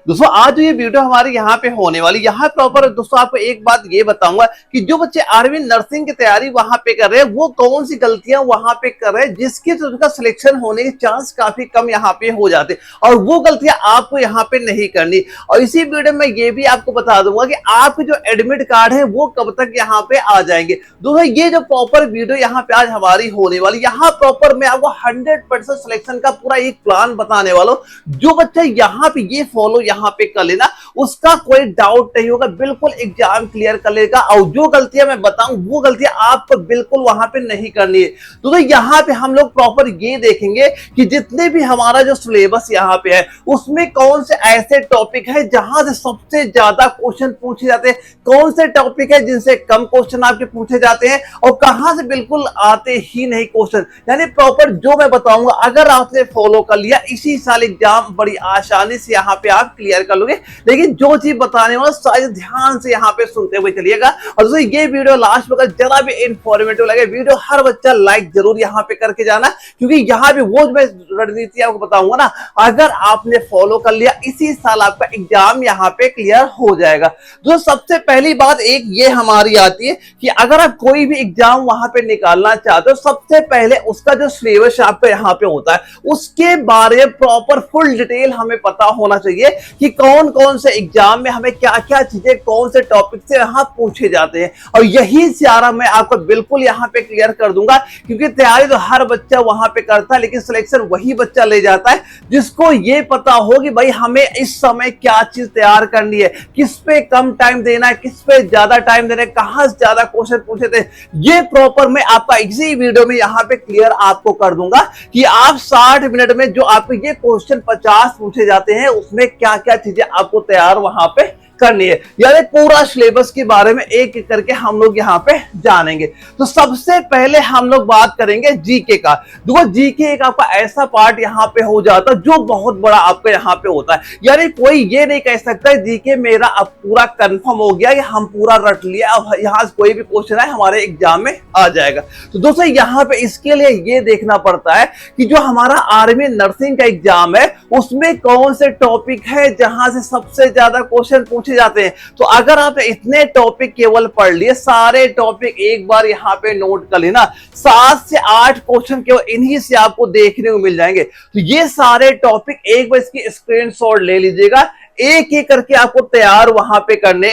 दोस्तों आज जो ये वीडियो हमारी यहाँ पे होने वाली, यहाँ प्रॉपर दोस्तों आपको एक बात ये बताऊंगा कि जो बच्चे आर्मी नर्सिंग की तैयारी वहां पे कर रहे हैं वो कौन सी गलतियां वहां पे कर रहे हैं जिसकी तो उनका सिलेक्शन होने के चांस काफी कम यहाँ पे हो जाते हैं और वो गलतियां आपको यहाँ पे नहीं करनी। और इसी वीडियो में ये भी आपको बता दूंगा कि आपके जो एडमिट कार्ड है वो कब तक यहाँ पे आ जाएंगे। दोस्तों ये जो प्रॉपर वीडियो यहाँ पे आज हमारी होने वाली, यहाँ प्रॉपर मैं आपको 100% सिलेक्शन का पूरा एक प्लान बताने वाला हूं। जो बच्चा यहाँ पे ये फॉलो यहाँ पे कर लेना उसका कोई डाउट नहीं होगा, बिल्कुल एग्जाम क्लियर कर लेगा। और जो गलतियां मैं बताऊं वो गलतियां आपको बिल्कुल वहां पे नहीं करनी है। तो यहाँ पे हम लोग प्रॉपर ये देखेंगे कि जितने भी हमारा जो सिलेबस यहाँ पे है उसमें कौन से ऐसे टॉपिक है जहां से सबसे ज्यादा क्वेश्चन पूछे जाते हैं, कौन से टॉपिक है जिनसे कम क्वेश्चन आपके पूछे जाते हैं और कहां से बिल्कुल आते ही नहीं क्वेश्चन। यानी प्रॉपर जो मैं बताऊंगा अगर आपने फॉलो कर लिया इसी साल एग्जाम बड़ी आसानी से यहाँ पे आप क्लियर कर लोगे। लेकिन जो चीज बताने वाला सारे ध्यान से यहाँ पे सुनते हुए चलिएगा। और दोस्तों ये वीडियो लास्ट में अगर जरा भी इंफॉर्मेटिव लगे वीडियो हर बच्चा लाइक जरूर यहाँ पे करके जाना, क्योंकि यहाँ पे वो मैं रणनीति आपको बताऊंगा ना, अगर आपने फॉलो कर लिया इसी साल आपका एग्जाम यहाँ पे क्लियर हो जाएगा। जो सबसे पहली बात एक ये हमारी आती है कि अगर आप कोई भी एग्जाम वहां पे निकालना चाहते हो सबसे पहले उसका जो सिलेबस आपका यहाँ पे होता है उसके बारे में प्रॉपर फुल डिटेल हमें पता होना चाहिए कि कौन कौन से एग्जाम में हमें क्या क्या चीजें कौन से टॉपिक से यहाँ पूछे जाते हैं। और यही सारा मैं आपको बिल्कुल यहाँ पे क्लियर कर दूंगा, क्योंकि तैयारी तो हर बच्चा वहां पे करता है लेकिन सिलेक्शन वही बच्चा ले जाता है जिसको ये पता हो कि भाई हमें इस समय क्या चीज तैयार करनी है, किस पे कम टाइम देना है, किस पे ज्यादा टाइम देना है, कहां से ज्यादा क्वेश्चन पूछे थे। ये प्रॉपर मैं आपका इसी वीडियो में यहाँ पे क्लियर आपको कर दूंगा कि आप 60 मिनट में जो आपको ये क्वेश्चन 50 पूछे जाते हैं उसमें क्या क्या चीजें आपको तैयार वहां पे करनी है। यानी पूरा सिलेबस के बारे में एक एक करके हम लोग यहाँ पे जानेंगे। तो सबसे पहले हम लोग बात करेंगे जीके का। देखो जीके एक आपका ऐसा पार्ट यहाँ पे हो जाता है जो बहुत बड़ा आपका यहाँ पे होता है। यानी कोई ये नहीं कह सकता जीके मेरा अब पूरा कंफर्म हो गया कि हम पूरा रट लिया, अब यहाँ से कोई भी क्वेश्चन है हमारे एग्जाम में आ जाएगा। तो दोस्तों यहाँ पे इसके लिए ये देखना पड़ता है कि जो हमारा आर्मी नर्सिंग का एग्जाम है उसमें कौन से टॉपिक है जहां से सबसे ज्यादा क्वेश्चन जाते हैं। तो अगर आप इतने टॉपिक केवल पढ़ लिए, सारे टॉपिक एक बार यहाँ पे नोट कर लेना, 7 से 8 क्वेश्चन केवल इन्हीं से आपको देखने को मिल जाएंगे। तो ये सारे टॉपिक एक बार इसकी स्क्रीनशॉट ले लीजिएगा, एक एक करके आपको तैयार वहां पे करने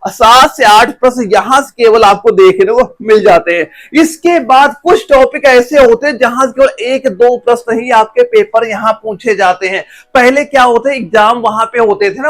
7 से 8 प्रश्न यहां से केवल आपको देखने को मिल जाते हैं। इसके बाद कुछ टॉपिक ऐसे होते हैं जहां से केवल 1-2 प्रश्न ही आपके पेपर यहां पूछे जाते हैं। पहले क्या होते हैं एग्जाम वहां पे होते थे ना,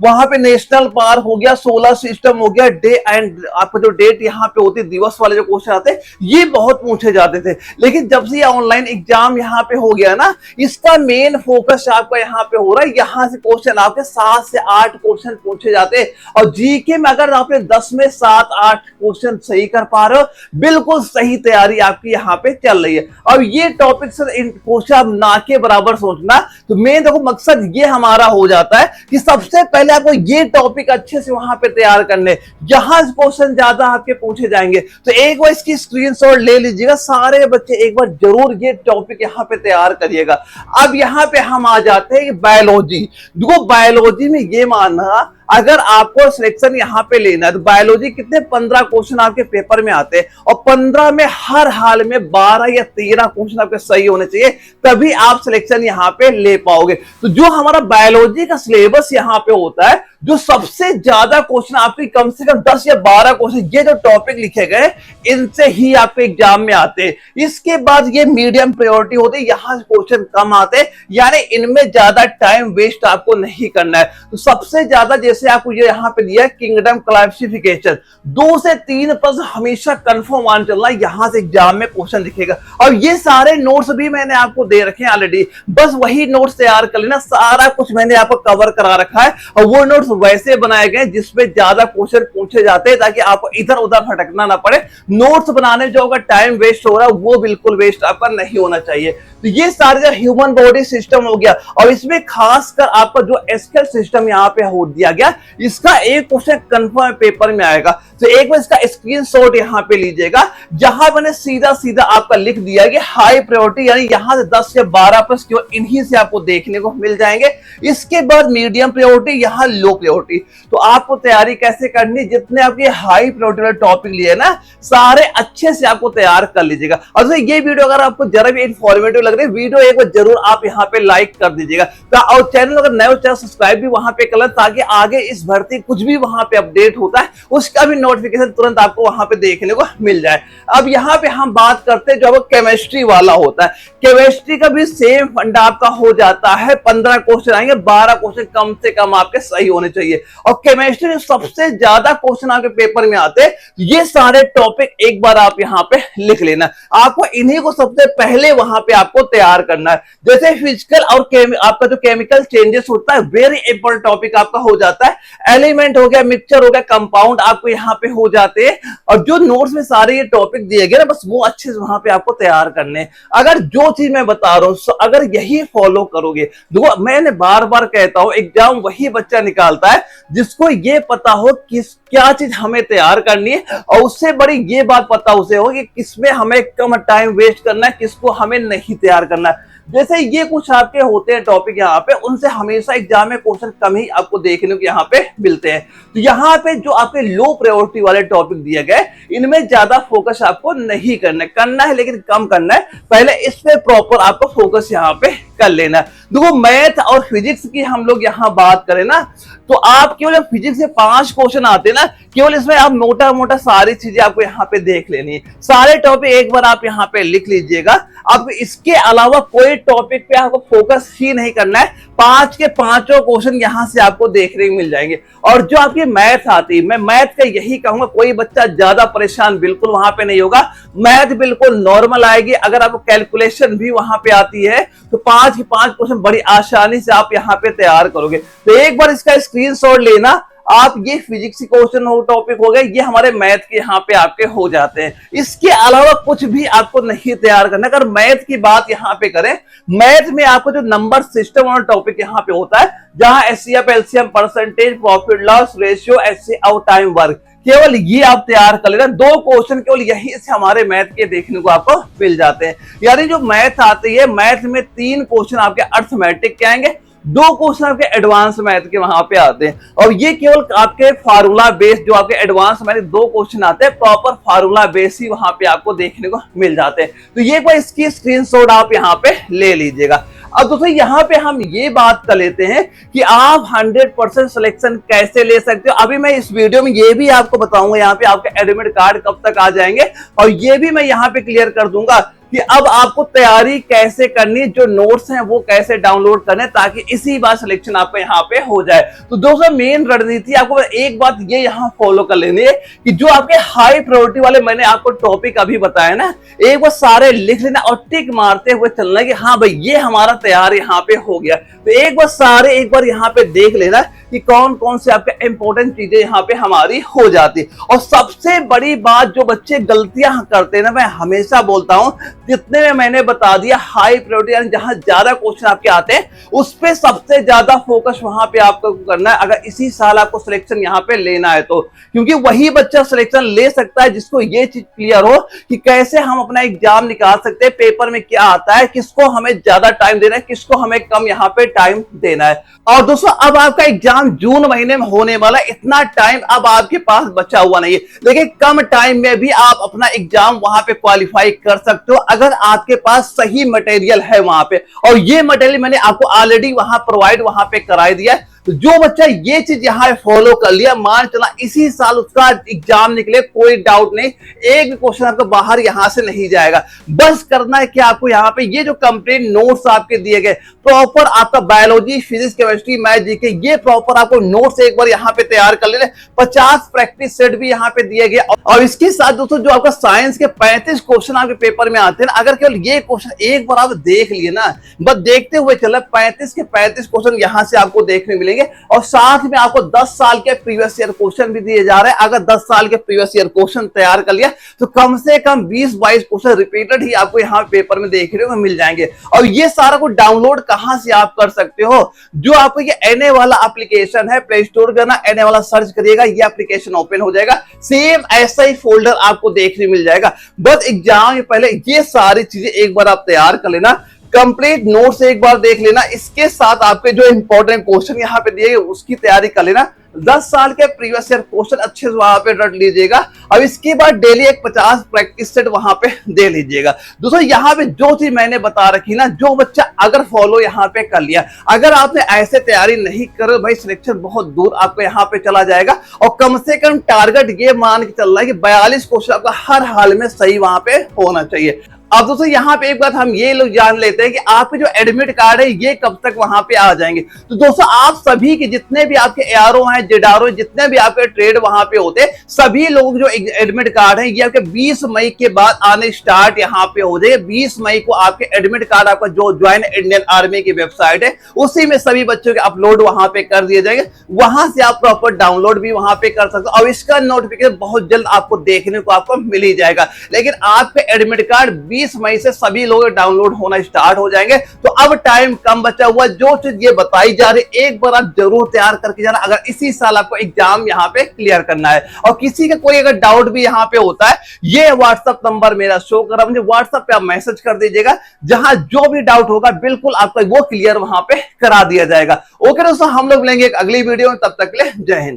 वहां पे नेशनल पार्क हो गया, सोलर सिस्टम हो गया, डे एंड आपका जो डेट यहाँ पे होती दिवस वाले जो क्वेश्चन आते हैं ये बहुत पूछे जाते थे। लेकिन जब से ऑनलाइन एग्जाम यहाँ पे हो गया ना, इसका मेन फोकस आपका यहाँ पे हो रहा है, यहाँ से क्वेश्चन आपके 7 से 8 क्वेश्चन पूछे जाते हैं। और जीके में अगर आपने 10 में 7-8 क्वेश्चन सही कर पा रहे हो बिल्कुल सही तैयारी आपकी यहाँ पे चल रही है। और ये टॉपिक से इन क्वेश्चन आप ना के बराबर सोचना। तो मेन देखो मकसद ये हमारा हो जाता है कि सबसे पहले आपको ये टॉपिक अच्छे से वहां पे तैयार करने, जहां क्वेश्चन ज्यादा आपके पूछे जाएंगे। तो एक बार इसकी स्क्रीनशॉट ले लीजिएगा, सारे बच्चे एक बार जरूर ये टॉपिक यहाँ पे तैयार करिएगा। अब यहाँ पे हम आ जाते हैं बायोलॉजी। देखो बायोलॉजी में ये मानना अगर आपको सिलेक्शन यहाँ पे लेना है तो बायोलॉजी कितने 15 क्वेश्चन आपके पेपर में आते हैं और 15 में हर हाल में 12 या 13 क्वेश्चन आपके सही होने चाहिए, तभी आप सिलेक्शन यहाँ पे ले पाओगे। तो जो हमारा बायोलॉजी का सिलेबस यहाँ पे होता है, जो सबसे ज्यादा क्वेश्चन आपकी कम से कम 10 या 12 क्वेश्चन ये जो टॉपिक लिखे गए इनसे ही आपके एग्जाम में आते हैं। इसके बाद ये मीडियम प्रायोरिटी होते हैं, यहाँ क्वेश्चन कम आते हैं, यानी इनमें ज्यादा टाइम वेस्ट आपको नहीं करना है। तो सबसे ज्यादा जैसे आपको ये यहाँ पे दिया किंगडम क्लासिफिकेशन, 2 से 3 प्रश्न हमेशा कंफर्म मान चलना, यहाँ से एग्जाम में क्वेश्चन लिखेगा। और ये सारे नोट्स भी मैंने आपको दे रखे हैं ऑलरेडी, बस वही नोट्स तैयार कर लेना, सारा कुछ मैंने आपको कवर करा रखा है और वो नोट्स वैसे बनाए गए जिसमें ज्यादा क्वेश्चन पूछे जाते हैं ताकि आपको इधर उधर भटकना ना पड़े। नोट्स बनाने जो अगर टाइम वेस्ट हो रहा है वो बिल्कुल वेस्ट आपका नहीं होना चाहिए। तो ये सारे ह्यूमन बॉडी सिस्टम हो गया, और इसमें खासकर आपका जो एसक्यूएल सिस्टम यहाँ पे हो दिया गया, इसका एक क्वेश्चन कंफर्म पेपर में आएगा। तो एक बार इसका स्क्रीनशॉट यहाँ पे लीजिएगा, जहां मैंने सीधा सीधा आपका लिख दिया कि हाई प्रायोरिटी, यानी यहां से 10 से 12 प्रश्न केवल इन्हीं से आपको देखने को मिल जाएंगे। इसके बाद मीडियम प्रायोरिटी, यहाँ लो प्रायोरिटी। तो आपको तैयारी कैसे करनी, जितने आपके हाई प्रायोरिटी वाले टॉपिक लिए ना, सारे अच्छे से आपको तैयार कर लीजिएगा। और ये वीडियो अगर आपको जरा भी इंफॉर्मेटिव लग रही है, वीडियो एक बार जरूर आप यहाँ पे लाइक कर दीजिएगा। और चैनल अगर नए हो, चैनल सब्सक्राइब भी वहां पे कर लें, ताकि आगे इस भर्ती कुछ भी वहां पे अपडेट होता है उसका भी नोटिफिकेशन तुरंत आपको वहां पे देखने को मिल जाए। अब यहाँ पे हम बात करते हैं जो अब केमिस्ट्री वाला होता है। केमिस्ट्री का भी सेम फंडा आपका हो जाता है, 15 क्वेश्चन आएंगे, 12 क्वेश्चन कम से कम आपके सही होने चाहिए। और केमिस्ट्री में सबसे ज्यादा क्वेश्चन आपके पेपर में आते हैं, ये सारे टॉपिक एक बार आप यहाँ पे लिख लेना। आपको इन्हीं को सबसे पहले वहां पे आपको तैयार करना है। जैसे फिजिकल और आपका जो केमिकल चेंजेस होता है, वेरी इंपॉर्टेंट टॉपिक आपका हो जाता है। एलिमेंट हो गया, मिक्सचर हो गया, कंपाउंड आपको यहाँ पे हो जाते हैं। और जो नोट्स में सारे ये टॉपिक दिए गए ना, बस वो अच्छे से वहां पे आपको तैयार करने। अगर जो चीज मैं बता रहा हूं अगर यही फॉलो करोगे, देखो मैंने बार बार कहता हूं, एग्जाम वही बच्चा निकालता है जिसको ये पता हो किस क्या चीज हमें तैयार करनी है, और उससे बड़ी ये बात पता उसे हो कि किसमें हमें कम टाइम वेस्ट करना है, किसको हमें नहीं तैयार करना है। जैसे ये कुछ आपके होते हैं टॉपिक यहाँ पे, उनसे हमेशा एग्जाम में क्वेश्चन कम ही आपको देखने को यहाँ पे मिलते हैं। तो यहाँ पे जो आपके लो प्रायोरिटी वाले टॉपिक दिए गए, इनमें ज्यादा फोकस आपको नहीं करना है, लेकिन कम करना है। पहले इस पे प्रॉपर आपको फोकस यहाँ पे कर लेना है। देखो मैथ और फिजिक्स की हम लोग यहाँ बात करें ना, तो आप केवल फिजिक्स से 5 क्वेश्चन आते हैं ना, केवल इसमें आप मोटा मोटा सारी चीजें आपको यहाँ पे देख लेनी है। सारे टॉपिक एक बार आप यहाँ पे लिख लीजिएगा। अब इसके अलावा कोई टॉपिक पे आपको फोकस ही नहीं करना है। 5 के 5 क्वेश्चन यहाँ से आपको देखने को मिल जाएंगे। और जो आपकी मैथ आती है, मैं मैथ का यही कहूंगा, कोई बच्चा ज्यादा परेशान बिल्कुल वहां पे नहीं होगा। मैथ बिल्कुल नॉर्मल आएगी। अगर आपको कैलकुलेशन भी वहां पे आती है तो 5 के 5 क्वेश्चन बड़ी आसानी से आप यहाँ पे तैयार करोगे। तो एक बार इसका स्क्रीनशॉट लेना आप। ये फिजिक्स क्वेश्चन हो टॉपिक हो गए, ये हमारे मैथ के यहाँ पे आपके हो जाते हैं। इसके अलावा कुछ भी आपको नहीं तैयार करना। अगर मैथ की बात यहाँ पे करें, मैथ में आपको जो नंबर सिस्टम और टॉपिक यहाँ पे होता है, जहां HCF, LCM, percentage, profit loss ratio, HC और टाइम वर्क, केवल ये आप तैयार कर लेना। 2 क्वेश्चन केवल यही से हमारे मैथ के देखने को आपको मिल जाते हैं। यानी जो मैथ आती है, मैथ में 3 क्वेश्चन आपके अर्थमेटिक के आएंगे, 2 क्वेश्चन आपके एडवांस मैथ के वहां पे आते हैं। और ये केवल आपके फार्मूला बेस, जो आपके एडवांस मैथ 2 क्वेश्चन आते हैं, प्रॉपर फार्मूला बेस ही वहां पे आपको देखने को मिल जाते हैं। तो ये कोई इसकी स्क्रीनशॉट आप यहाँ पे ले लीजिएगा। अब दोस्तों यहाँ पे हम ये बात कर लेते हैं कि आप 100% सिलेक्शन कैसे ले सकते हो। अभी मैं इस वीडियो में ये भी आपको बताऊंगा यहाँ पे आपके एडमिट कार्ड कब तक आ जाएंगे, और ये भी मैं यहाँ पे क्लियर कर दूंगा कि अब आपको तैयारी कैसे करनी, जो नोट्स हैं वो कैसे डाउनलोड करने, ताकि इसी बार सिलेक्शन आपका यहाँ पे हो जाए। तो दोस्तों मेन रणनीति आपको एक बात ये यहाँ फॉलो कर लेनी है कि जो आपके हाई प्रायोरिटी वाले मैंने आपको टॉपिक अभी बताया ना, एक बार सारे लिख लेना और टिक मारते हुए चलना कि हाँ भाई ये हमारा तैयार यहाँ पे हो गया। तो एक बार सारे एक बार यहाँ पे देख लेना कि कौन कौन से आपके इंपॉर्टेंट चीजें यहाँ पे हमारी हो जाती। और सबसे बड़ी बात जो बच्चे गलतियां करते हैं ना, मैं हमेशा बोलता हूं, जितने में मैंने बता दिया हाई प्रायोरिटी, यानी जहां ज्यादा क्वेश्चन आपके आते हैं, उस पे सबसे ज्यादा फोकस वहां पे आपको करना है, अगर इसी साल आपको सिलेक्शन यहाँ पे लेना है तो। क्योंकि वही बच्चा सिलेक्शन ले सकता है जिसको ये चीज क्लियर हो कि कैसे हम अपना एग्जाम निकाल सकते हैं, पेपर में क्या आता है, किसको हमें ज्यादा टाइम देना है, किसको हमें कम यहाँ पे टाइम देना है। और दोस्तों अब आपका एग्जाम जून महीने में होने वाला, इतना टाइम अब आपके पास बचा हुआ नहीं है, लेकिन कम टाइम में भी आप अपना एग्जाम वहां पे क्वालिफाई कर सकते हो अगर आपके पास सही मटेरियल है वहां पे। और ये मटेरियल मैंने आपको ऑलरेडी वहां प्रोवाइड वहां पे करा दिया है। तो जो बच्चा ये चीज यहाँ फॉलो कर लिया, मान चला इसी साल उसका एग्जाम निकले, कोई डाउट नहीं, एक भी क्वेश्चन आपका बाहर यहाँ से नहीं जाएगा। बस करना है कि आपको यहाँ पे ये जो कंप्लीट नोट्स आपके दिए गए, प्रॉपर आपका biology, physics, chemistry, math, GK, ये प्रॉपर आपको नोट्स एक बार यहाँ पे तैयार कर लेना। 50 प्रैक्टिस सेट भी यहाँ पे दिए गए। और इसके साथ दोस्तों जो आपका साइंस के 35 क्वेश्चन आपके पेपर में आते हैं ना, अगर केवल ये क्वेश्चन एक बार आप देख लिए ना, बस देखते हुए चले, 35 के 35 क्वेश्चन यहाँ से आपको देखने मिलेंगे। मिलेंगे और साथ में आपको 10 साल के प्रीवियस ईयर क्वेश्चन भी दिए जा रहे हैं। अगर 10 साल के प्रीवियस ईयर क्वेश्चन तैयार कर लिया तो कम से कम 20-22 क्वेश्चन रिपीटेड ही आपको यहाँ पेपर में देखने को मिल जाएंगे। और ये सारा कुछ डाउनलोड कहां से आप कर सकते हो, जो आपको ये एनए वाला एप्लीकेशन है, प्ले स्टोर करना, एनए वाला सर्च करिएगा, ये एप्लीकेशन ओपन हो जाएगा। सेम ऐसा ही फोल्डर आपको देखने मिल जाएगा। बस एग्जाम के पहले ये सारी चीजें एक बार आप तैयार कर लेना, कंप्लीट नोट्स एक बार देख लेना, इसके साथ आपके जो इंपॉर्टेंट क्वेश्चन यहाँ पे दिए उसकी तैयारी कर लेना। 10 साल के प्रीवियस ईयर क्वेश्चन अच्छे से वहां पे रट लीजिएगा। अब इसके बाद डेली एक 50 प्रैक्टिस सेट वहां पे दे लीजिएगा। दोस्तों यहाँ पे जो चीज मैंने बता रखी ना, जो बच्चा अगर फॉलो यहाँ पे कर लिया, अगर आपने ऐसे तैयारी नहीं कर भाई सिलेक्शन बहुत दूर आपको यहाँ पे चला जाएगा। और कम से कम टारगेट ये मान के चल रहा है कि 42 क्वेश्चन आपका हर हाल में सही वहां पे होना चाहिए। अब दोस्तों यहाँ पे एक बात हम ये लोग जान लेते हैं कि आपके जो एडमिट कार्ड है ये कब तक वहां पे आ जाएंगे। तो दोस्तों आप सभी के जितने भी आपके एआरओ हैं, जेडारो, जितने भी आपके ट्रेड वहां पे होते हैं, सभी लोग जो एडमिट कार्ड है ये आपके 20 मई के बाद आने स्टार्ट यहाँ पे हो जाएंगे। 20 मई को आपके एडमिट कार्ड आपका जो ज्वाइन इंडियन आर्मी की वेबसाइट है उसी में सभी बच्चों के अपलोड वहां पे कर दिए जाएंगे। वहां से आप प्रॉपर डाउनलोड भी वहां पे कर सकते हो और इसका नोटिफिकेशन बहुत जल्द आपको देखने को आपको मिल ही जाएगा। लेकिन आपके एडमिट कार्ड 20 मई से सभी लोग डाउनलोड होना स्टार्ट हो जाएंगे। तो अब टाइम कम बचा हुआ, जो चीज ये बताई जा रही एक बार आप जरूर तैयार करके जाना अगर इसी साल आपको एग्जाम यहाँ पे क्लियर करना है। और किसी का कोई अगर डाउट भी यहाँ पे होता है, ये व्हाट्सएप नंबर मेरा शो कर रहा है, मुझे व्हाट्सएप पे आप मैसेज कर दीजिएगा, जहां जो भी डाउट होगा बिल्कुल आपका वो क्लियर वहां पे करा दिया जाएगा। ओके दोस्तों, हम लोग मिलेंगे एक अगली वीडियो में, तब तक के लिए जय हिंद।